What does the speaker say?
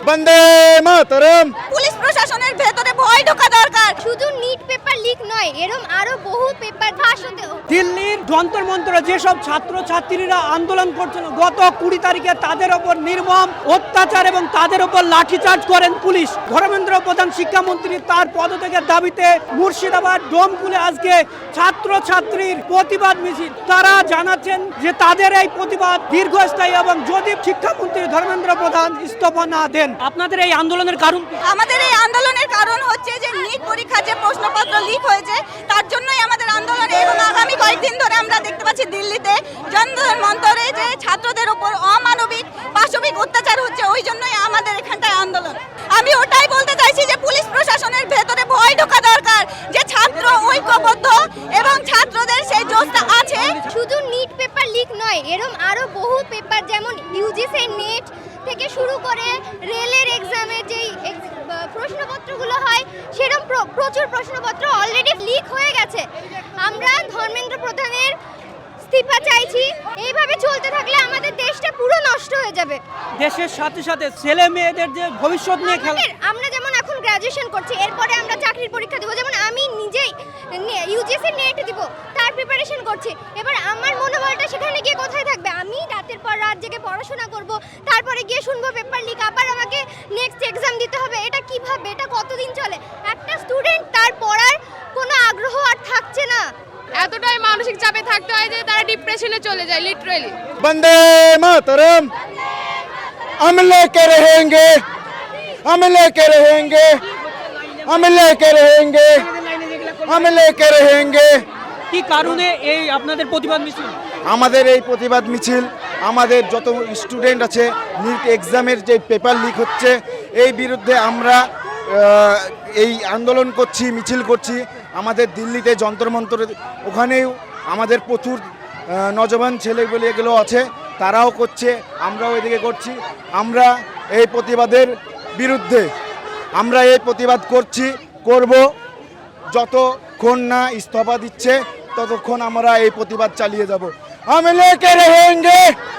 বন্দে মাতরম। Police প্রশাসনের ভেতরে ভয় ঢোকা দরকার। শুধু নিট পেপার লিক নয়, এরকম আরো বহু পেপার ফাঁস হতে। দিল্লির যন্তর মন্তরে যেসব ছাত্র ছাত্রীরা আন্দোলন করছিল গত 20 তারিখে তাদের ওপর নির্মম অত্যাচার এবং তাদের ওপর লাঠিচার্জ করেন পুলিশ। ধর্মেন্দ্র প্রধান শিক্ষামন্ত্রী তার পদত্যাগের দাবিতে মুর্শিদাবাদ ডোমকুলে আজকে ছাত্র ছাত্রীর প্রতিবাদ মিছিল। তারা জানাচ্ছেন যে তাদের এই প্রতিবাদ দীর্ঘস্থায়ী এবং যদি শিক্ষামন্ত্রী ধর্মেন্দ্র প্রধান ইস্তফা না দেন। আপনাদের এই আন্দোলনের কারণ কি? আমাদের এই আন্দোলনের কারণ হচ্ছে যে নিট পরীক্ষার যে প্রশ্নপত্র লিক হয়েছে তার জন্যই আমাদের আন্দোলন। এবং আগামী কয়েকদিন ধরে আমরা দেখতে পাচ্ছি দিল্লিতে যন্তর মন্তরে যে ছাত্রদের উপর অমানবিক পাশবিক অত্যাচার হচ্ছে, ওই জন্যই আমাদের এখানটায় আন্দোলন। আমি ওটাই বলতে চাইছি যে পুলিশ প্রশাসনের ভেতরে ভয় ঢোকা দরকার, যে ছাত্র ঐক্যবদ্ধ এবং ছাত্রদের সেই জোশটা আছে। শুধু নিট পেপার লিক নয়, এরকম আরো বহু পেপার যেমন ইউজিসি নেট থেকে শুরু করে রেলের এক্সামের যেই প্রশ্নপত্রগুলো হয় সেরকম প্রচুর প্রশ্নপত্র অলরেডি লিক হয়ে গেছে। আমরা ধর্মেন্দ্র প্রধানের ইস্তফা চাইছি। এইভাবে চলতে থাকলে আমাদের দেশটা পুরো নষ্ট হয়ে যাবে। দেশের সাথে সাথে ছেলে মেয়েদের যে ভবিষ্যৎ নিয়ে খেলা। আমরা যেমন এখন গ্রাজুয়েশন করছি, এরপরে আমরা চাকরির পরীক্ষা দেবো। যেমন আমি নিজেই ইউজিসি নেট দিব, তার প্রিপারেশন করছি। এবার আমার মনোবলটা সেখানে গিয়ে কোথায় থাকবে? আমি রাতের পর রাত জেগে পড়াশোনা করব, তারপরে গিয়ে শুনবো পেপার লিক, আবার আমাকে নেক্সট এক্সাম দিতে হবে। এটা কিভাবে? এটা কতদিন চলে? একটা স্টুডেন্ট তার পড়ার কোনো আগ্রহ আর থাকছে না। এতটাই মানসিক চাপে থাকতে হয় যে তারা ডিপ্রেশনে চলে যায় লিটারালি। বন্দে মাতরম। हम लेके रहेंगे, हम लेके रहेंगे, हम लेके रहेंगे, हम लेके रहेंगे। কি কারণে এই আপনাদের প্রতিবাদ মিছিল? আমাদের এই প্রতিবাদ মিছিল আমাদের যত স্টুডেন্ট আছে নিট এক্সামের যে পেপার লিক হচ্ছে এই বিরুদ্ধে আমরা এই আন্দোলন করছি, মিছিল করছি। আমাদের দিল্লিতে যন্তর মন্তর, ওখানেও আমাদের প্রচুর নজওয়ান ছেলেগুলো আছে, তারাও করছে, আমরাও এদিকে করছি। আমরা এই প্রতিবাদের বিরুদ্ধে আমরা এই প্রতিবাদ করব। যতক্ষণ না ইস্তফা দিচ্ছে ততক্ষণ আমরা এই প্রতিবাদ চালিয়ে যাব। हम लेके रहेंगे।